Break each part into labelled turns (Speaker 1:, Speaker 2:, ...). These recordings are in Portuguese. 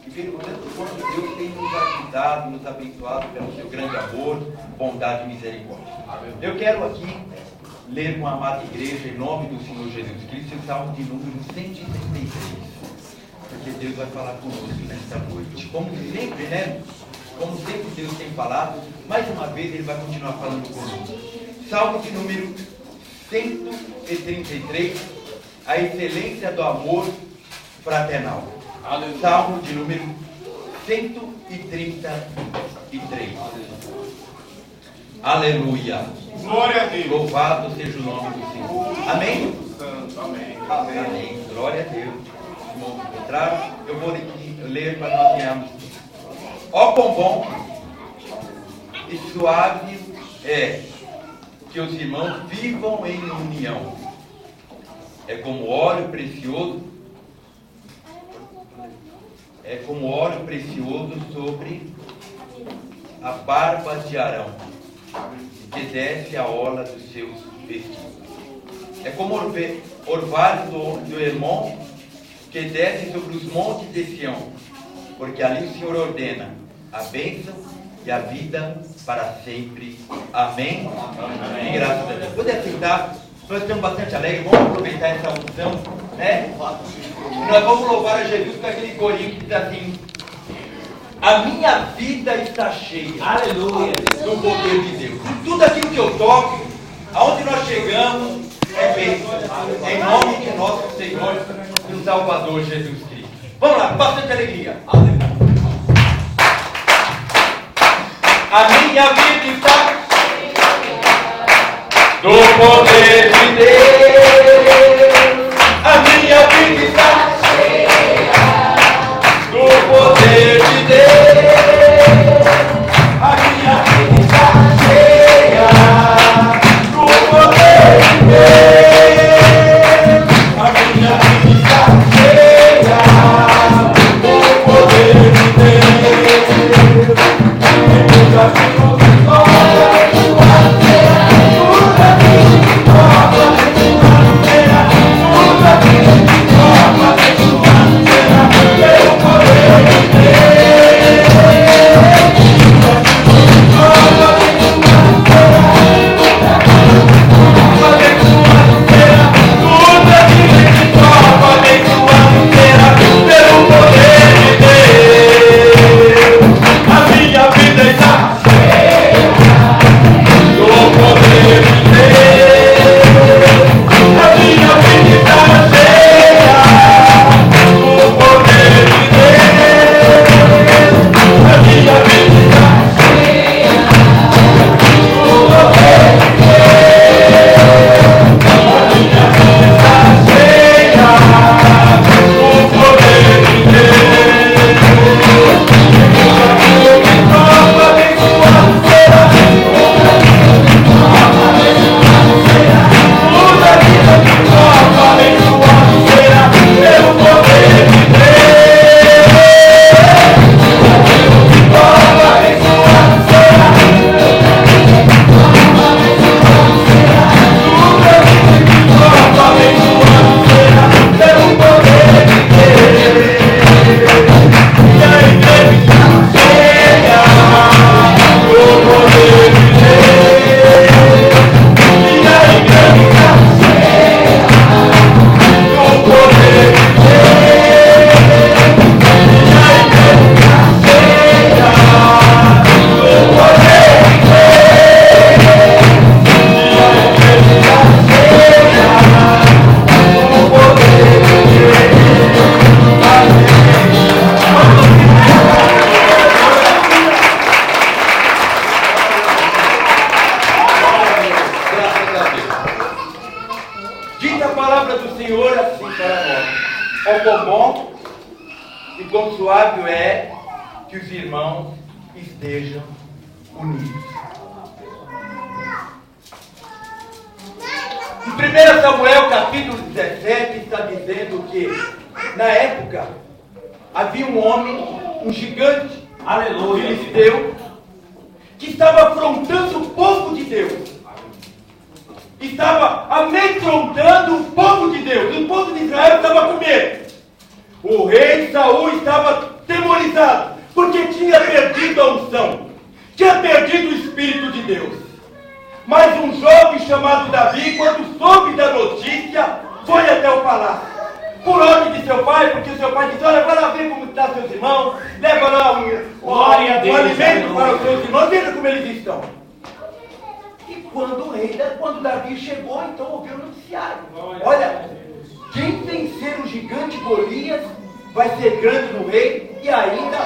Speaker 1: E vejo o tanto quanto Deus tem nos ajudado, nos abençoado pelo seu grande amor, bondade e misericórdia. Eu quero aqui ler com a amada igreja, em nome do Senhor Jesus Cristo, o Salmo de número 133. Porque Deus vai falar conosco nesta noite. Como sempre, né? Como sempre Deus tem falado, mais uma vez Ele vai continuar falando conosco. Salmo de número 133, a excelência do amor fraternal. Aleluia. Salmo de número 133. Aleluia.
Speaker 2: Glória a Deus.
Speaker 1: Louvado seja o nome do Senhor. Amém?
Speaker 2: Amém.
Speaker 1: Amém. Glória a Deus. Irmãos, encontraram? Eu vou ler para nós ganharmos. Ó quão bom e suave é que os irmãos vivam em união. É como óleo precioso. É como óleo precioso sobre a barba de Arão, que desce a orla dos seus vestidos. É como orvalho do Hermon, que desce sobre os montes de Sião, porque ali o Senhor ordena a bênção e a vida para sempre. Amém? Amém. Graças a Deus. Poder aceitar, nós estamos bastante alegres, vamos aproveitar essa unção, né? E nós vamos louvar a Jesus com aquele corinho que diz assim: a minha vida está cheia, aleluia, do poder de Deus. E tudo aquilo que eu toco, aonde nós chegamos, é bênção, em nome de nosso Senhor e Salvador Jesus Cristo. Vamos lá, com bastante alegria. Aleluia. A minha vida está do poder de Deus. A minha vida está do poder de Deus. A minha vida está cheia do poder de Deus. A minha vida está cheia do poder de Deus.
Speaker 3: porque tinha perdido a unção, tinha perdido o Espírito de Deus. Mas um jovem chamado Davi, quando soube da notícia, foi até o palácio. Por ordem de seu pai, porque seu pai disse: olha, vai lá ver como estão seus irmãos, leva lá o alimento para os seus irmãos, veja como eles estão. E quando Davi chegou, então ouviu o noticiário: olha, quem vencer o gigante Golias vai ser grande no rei e ainda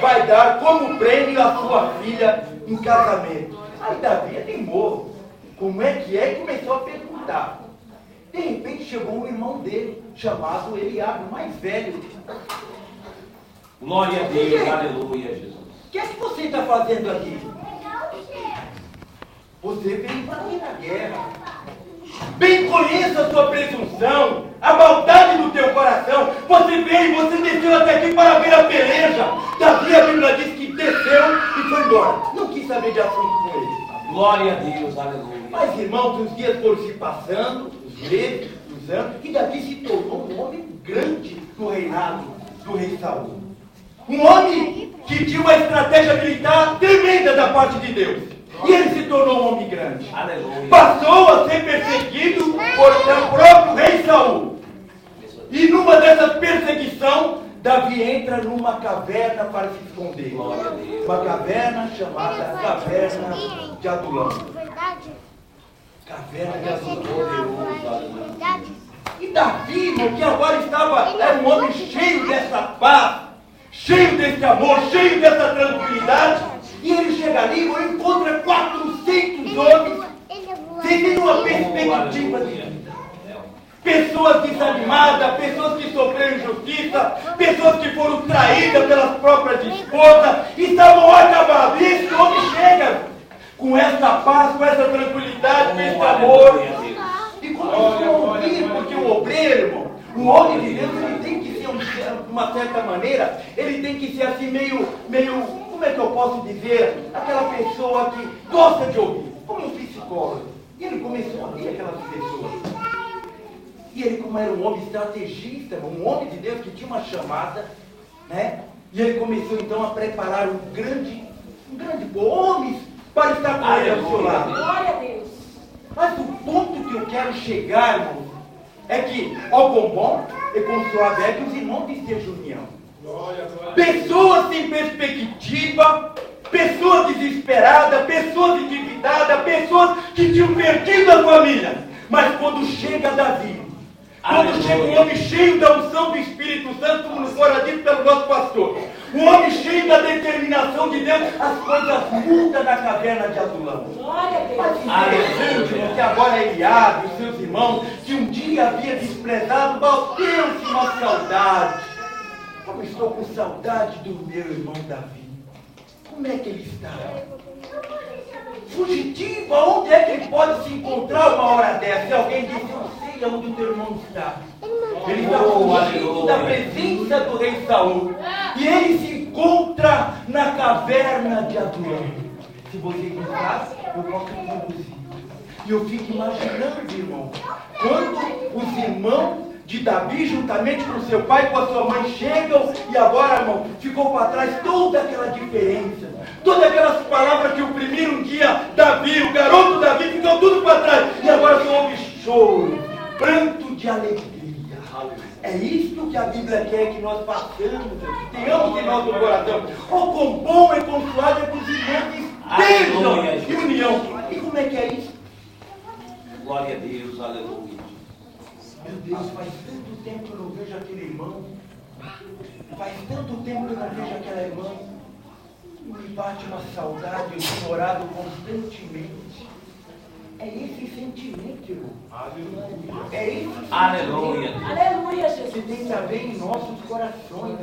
Speaker 3: vai dar como prêmio a sua filha em casamento. Aí Davi animou. Como é que é? E começou a perguntar. De repente chegou um irmão dele, chamado Eliabe, mais velho.
Speaker 4: Glória a Deus, aleluia, Jesus.
Speaker 3: O que é que você está fazendo aqui? Você veio para ir na guerra. Bem conheça a sua presunção, a maldade do teu coração. Você veio, você desceu até aqui para ver a peleja. Davi, a Bíblia diz que desceu e foi embora. Não quis saber de assunto com ele.
Speaker 4: Glória a Deus, aleluia.
Speaker 3: Mas, irmãos, os dias foram se passando, os meses, os anos, e Davi se tornou um homem grande no reinado do rei Saul. Um homem que tinha uma estratégia militar tremenda da parte de Deus. E ele se tornou um homem grande.
Speaker 4: Aleluia.
Speaker 3: Passou a ser perseguido por o próprio rei Saul. E numa dessas perseguições, Davi entra numa caverna para se esconder.
Speaker 4: Glória a Deus.
Speaker 3: Uma caverna chamada Caverna de Adulão. Caverna de Adulão. E Davi, irmão, que agora era um homem cheio dessa paz, cheio desse amor, cheio dessa tranquilidade. E ele chega ali e encontra 400 homens sem uma perspectiva de vida. Pessoas desanimadas, pessoas que sofreram injustiça, pessoas que foram traídas pelas próprias esposas e estavam acabados. E esse homem chega com essa paz, com essa tranquilidade, com esse amor. E começou a ouvir, porque o obreiro, irmão, o homem de Deus, ele tem que ser, de uma certa maneira, ele tem que ser assim meio, como é que eu posso dizer? Aquela pessoa que gosta de ouvir, como um psicólogo. E ele começou a ouvir aquelas pessoas. E ele, como era um homem estrategista, um homem de Deus que tinha uma chamada, né? E ele começou então a preparar um grande homens para estar com ele ao seu lado.
Speaker 5: Glória a Deus.
Speaker 3: Mas o ponto que eu quero chegar, irmão, é que ao bom e com sua velha, os irmãos estejam união. Pessoas sem perspectiva, pessoas desesperadas, pessoas endividadas, pessoas que tinham perdido a família. Mas quando chega Davi, quando chega um homem cheio da unção do Espírito Santo, como nos fora dito pelo nosso pastor, um homem cheio da determinação de Deus, as coisas mudam na caverna de Adulão.
Speaker 5: Glória a Deus.
Speaker 3: Mas interessante, porque agora Eliabe, os seus irmãos, que um dia havia desprezado, bateu-se uma saudade. Como estou com saudade do meu irmão Davi. Como é que ele está? Fugitivo, aonde é que ele pode se encontrar uma hora dessa? Se alguém diz: eu sei aonde o teu irmão está. Ele está fugindo da presença do rei Saul. E ele se encontra na caverna de Adulão. Se você gostar, eu posso conduzir. E eu fico imaginando, irmão, quando os irmãos de Davi, juntamente com seu pai e com a sua mãe, chegam, e agora, irmão, ficou para trás toda aquela diferença, todas aquelas palavras que oprimiram um dia Davi, o garoto Davi, ficou tudo para trás, e agora só houve choro, pranto de alegria. É isso que a Bíblia quer que nós façamos, que tenhamos em nosso coração. Oh, quão bom e quão suave é que os irmãos estejam em união. E como é que é isso?
Speaker 4: Glória a Deus, aleluia.
Speaker 3: Meu Deus, faz tanto tempo que eu não vejo aquele irmão. Faz tanto tempo que eu não vejo aquela irmã. Me bate uma saudade, eu tenho orado constantemente. É esse sentimento, irmão. É esse sentimento.
Speaker 4: Aleluia.
Speaker 5: Aleluia, Jesus.
Speaker 3: Que tem que haver em nossos corações.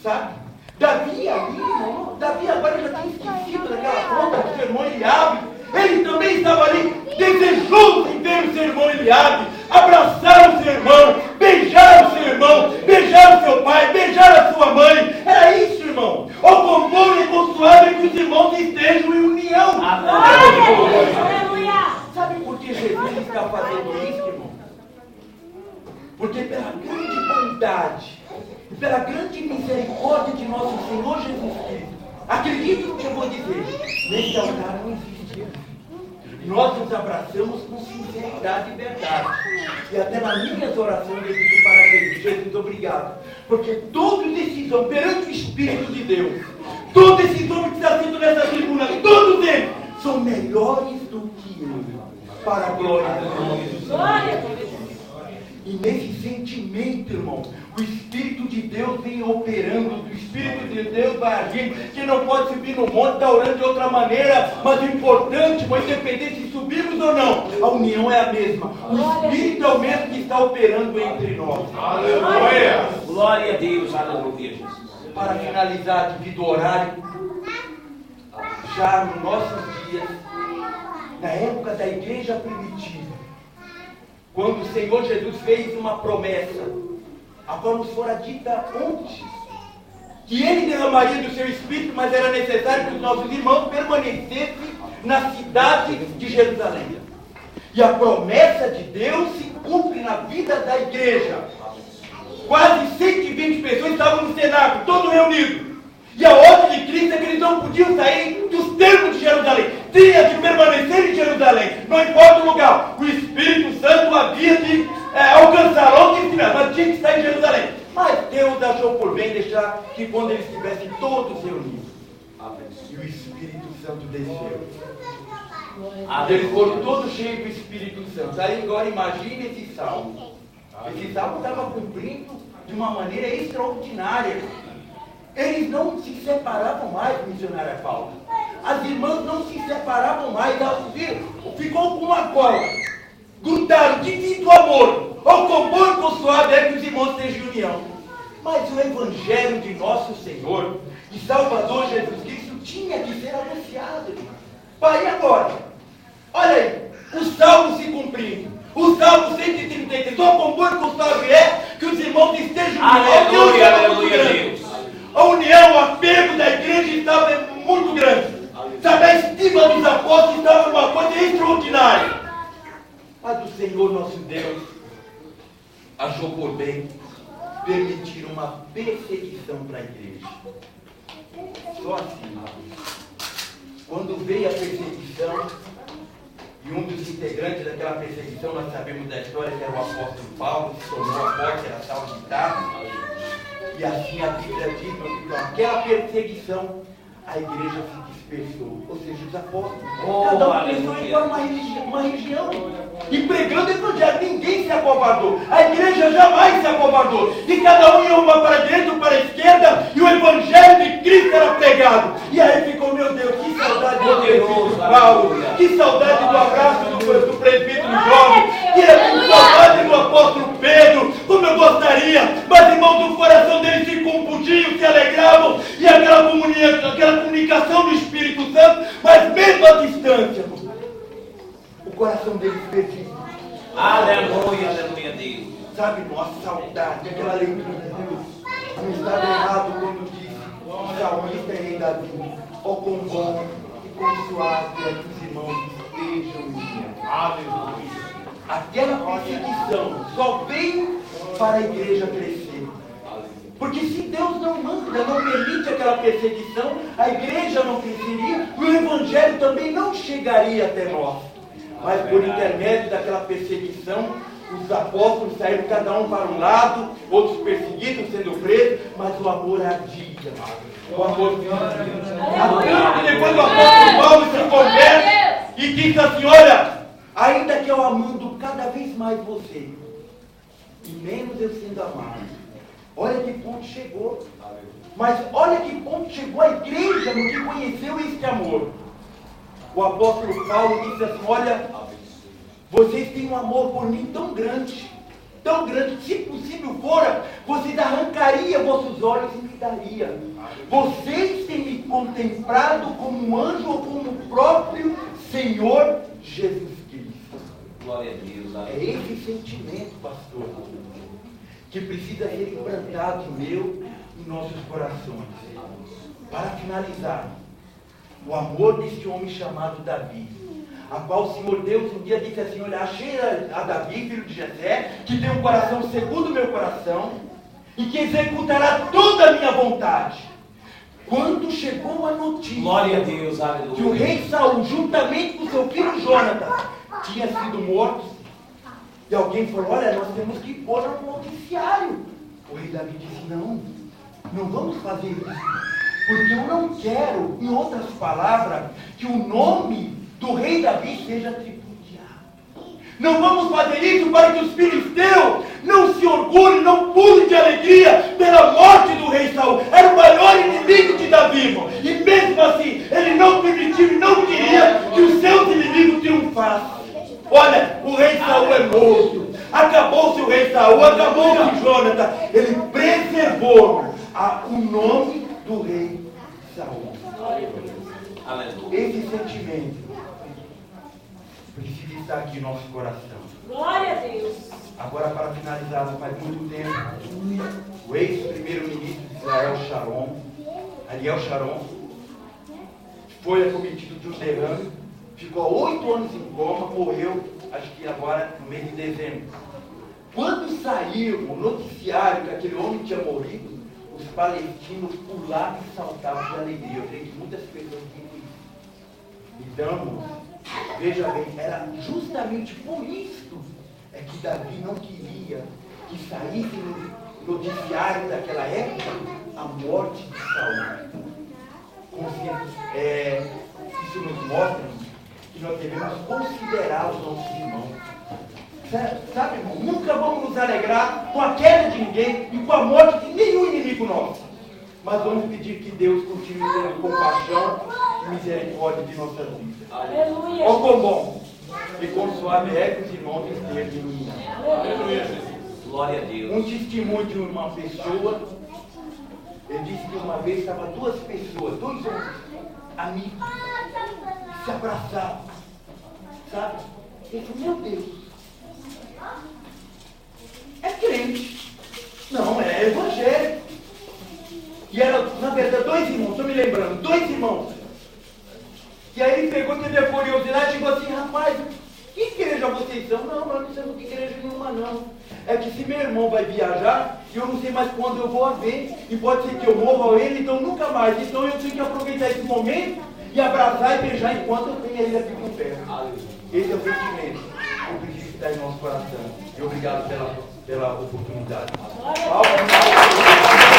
Speaker 3: Sabe? Davi ali, irmão. Davi agora já tinha esquecido daquela conta do seu irmão Eliabe. Ele também estava ali, desejoso em ver o seu irmão Eliabe, abraçar o seu irmão, beijar o seu irmão, beijar o seu pai, beijar a sua mãe. Era isso, irmão. O bom e consuelo é que os irmãos estejam em união.
Speaker 5: Aleluia.
Speaker 3: Sabe por que Jesus está fazendo isso, irmão? Porque pela grande bondade, pela grande misericórdia morte de nosso Senhor Jesus Cristo. Acredite no que eu vou dizer. Nesse altar não existe isso. Nós nos abraçamos com sinceridade e verdade. E até nas minhas orações eu digo para Deus: Jesus, obrigado. Porque todos esses homens, perante o Espírito de Deus, todos esses homens que estão sendo nessa tribuna, todos eles são melhores do que eu, para a glória do nome do Senhor. E nesse sentimento, irmão, o Espírito de Deus vem operando, o Espírito de Deus vai agindo. Que não pode subir no monte, está orando de outra maneira, mas o importante, independente se subirmos ou não, a união é a mesma. O Espírito é o mesmo que está operando entre nós.
Speaker 2: Aleluia!
Speaker 4: Glória a Deus, aleluia, Jesus.
Speaker 3: Para finalizar, devido ao horário, já nos nossos dias, na época da igreja primitiva, quando o Senhor Jesus fez uma promessa, a qual nos fora dita antes, que Ele derramaria do seu Espírito, mas era necessário que os nossos irmãos permanecessem na cidade de Jerusalém. E a promessa de Deus se cumpre na vida da igreja. Quase 120 pessoas estavam no cenáculo, todos reunidos. E a ordem de Cristo é que eles não podiam sair dos termos de Jerusalém. Tinha de permanecer em Jerusalém. Não importa o lugar. O Espírito Santo havia de alcançar onde estiver, mas tinha que estar em Jerusalém. Mas Deus achou por bem deixar que quando eles estivessem todos reunidos, e o Espírito Santo desceu. Eles foram todos cheios do Espírito Santo. Aí agora imagine esse salmo. Esse salmo estava cumprindo de uma maneira extraordinária. Eles não se separavam mais, missionária Paula. As irmãs não se separavam mais. Ficou com uma cola. Grudaram, divino amor. Ao compor com suave é que os irmãos estejam em união. Mas o Evangelho de nosso Senhor e Salvador Jesus Cristo tinha que ser anunciado. Pai, e agora? Olha aí, o Salmo se cumprindo. O Salmo 133. Ao compor com suave é que os irmãos estejam em união.
Speaker 4: Aleluia, aleluia, Deus.
Speaker 3: A união, o apego da igreja estava muito grande. Sabe, a estima dos apóstolos estava uma coisa extraordinária. Mas o Senhor nosso Deus achou por bem permitir uma perseguição para a igreja. Só assim. Quando veio a perseguição, e um dos integrantes daquela perseguição, nós sabemos da história, que era o apóstolo Paulo, que se tornou apóstolo, era tal de Tarso. E assim a Bíblia diz, que aquela perseguição, a igreja se dispersou. Ou seja, os apóstolos, cada um pensou em uma região. E pregando o evangelho, ninguém se acovardou. A igreja jamais se acovardou. E cada um ia uma para a direita, uma para a esquerda, e o evangelho de Cristo era pregado. E aí ficou, meu Deus, que saudade do presbítero Paulo, que saudade do abraço do presbítero jovem, que saudade do apóstolo Pedro, como eu gostaria. Mas, irmãos, o coração deles se compungiam, se alegravam, e aquela comunicação do Espírito Santo, mas mesmo à distância, o coração deles perdido.
Speaker 4: Aleluia, aleluia, Deus.
Speaker 3: Sabe, nossa saudade, aquela leitura de Deus. Não estava errado quando disse: o salmista é rei Davi. Ó, quão bom e quão suave é que os irmãos estejam unidos.
Speaker 2: Aleluia.
Speaker 3: Aquela perseguição só veio para a igreja crescer. Porque se Deus não manda, não permite aquela perseguição, a igreja não cresceria e o evangelho também não chegaria até nós. Mas por intermédio daquela perseguição, os apóstolos saíram cada um para um lado, outros perseguidos, sendo presos, mas o amor ardia. O amor ardia. Depois o apóstolo Paulo se converte e diz assim: olha, ainda que eu amando cada vez mais você, e menos eu sendo amado, olha que ponto chegou. Mas olha que ponto chegou a igreja no que conheceu este amor. O apóstolo Paulo disse assim: olha, vocês têm um amor por mim tão grande, que se possível fora, vocês arrancariam vossos olhos e me dariam. Vocês têm me contemplado como um anjo ou como o próprio Senhor Jesus Cristo.
Speaker 4: Glória a Deus.
Speaker 3: É esse sentimento, pastor, que precisa ser implantado em meu e nossos corações. Para finalizar, o amor deste homem chamado Davi, a qual o Senhor Deus um dia disse assim: olha, achei a Davi, filho de Jessé, que tem um coração segundo o meu coração, e que executará toda a minha vontade. Quando chegou a notícia
Speaker 4: Glória a Deus,
Speaker 3: que o
Speaker 4: aleluia.
Speaker 3: rei Saul, juntamente com seu filho Jonathan, tinha sido morto, e alguém falou, olha, nós temos que pôr no noticiário. O rei Davi disse, não vamos fazer isso, porque eu não quero, em outras palavras, que o nome do rei Davi seja tripudiado. Não vamos fazer isso para que os filisteus não se orgulhem, não pulem de alegria pela morte do rei Saul. Era o maior inimigo de Davi, irmão. E mesmo assim, ele não permitiu e não queria que os seus inimigos triunfassem. Olha, o rei Saul é morto. Acabou-se o rei Saul, acabou-se Jonathan. Ele preservou o nome do rei Saul.
Speaker 4: Aleluia.
Speaker 3: Esse sentimento precisa estar aqui no nosso coração.
Speaker 5: Glória a Deus.
Speaker 3: Agora, para finalizar, não faz muito tempo, o ex-primeiro-ministro de Israel, Ariel Sharon, foi acometido de um derrame, ficou 8 anos em coma, morreu, acho que agora no mês de dezembro. Quando saiu o noticiário que aquele homem tinha morrido, os palestinos pulavam e saltavam de alegria. Eu creio que muitas pessoas viram isso. Então, veja bem, era justamente por isso que Davi não queria que saísse no noticiário daquela época a morte de Saul. Isso nos mostra que nós devemos considerar os nossos irmãos. Sabe, irmão, nunca vamos nos alegrar com a queda de ninguém e com a morte de nenhum inimigo nosso. Mas vamos pedir que Deus continue tendo compaixão e misericórdia de nossas vidas.
Speaker 5: Aleluia.
Speaker 3: Ó, quão bom e quão suave é que os irmãos estejam em mim.
Speaker 4: Aleluia, Jesus. Glória a Deus.
Speaker 3: Um testemunho de uma pessoa, ele disse que uma vez estavam 2 pessoas, 2 homens, amigos, se abraçavam, sabe? Ele falou, meu Deus, é crente, não, é evangélico. E era, na verdade, 2 irmãos, estou me lembrando, 2 irmãos. E aí ele pegou, teve a curiosidade e chegou assim, rapaz, que igreja vocês são? Não, nós não somos de igreja nenhuma, não. É que se meu irmão vai viajar, eu não sei mais quando eu vou ver, e pode ser que eu morra ele, então nunca mais. Então eu tenho que aproveitar esse momento e abraçar e beijar enquanto eu tenho ele aqui por perto. Esse é o sentimento que precisa estar em nosso coração. E obrigado pela oportunidade.
Speaker 5: Glória a Deus.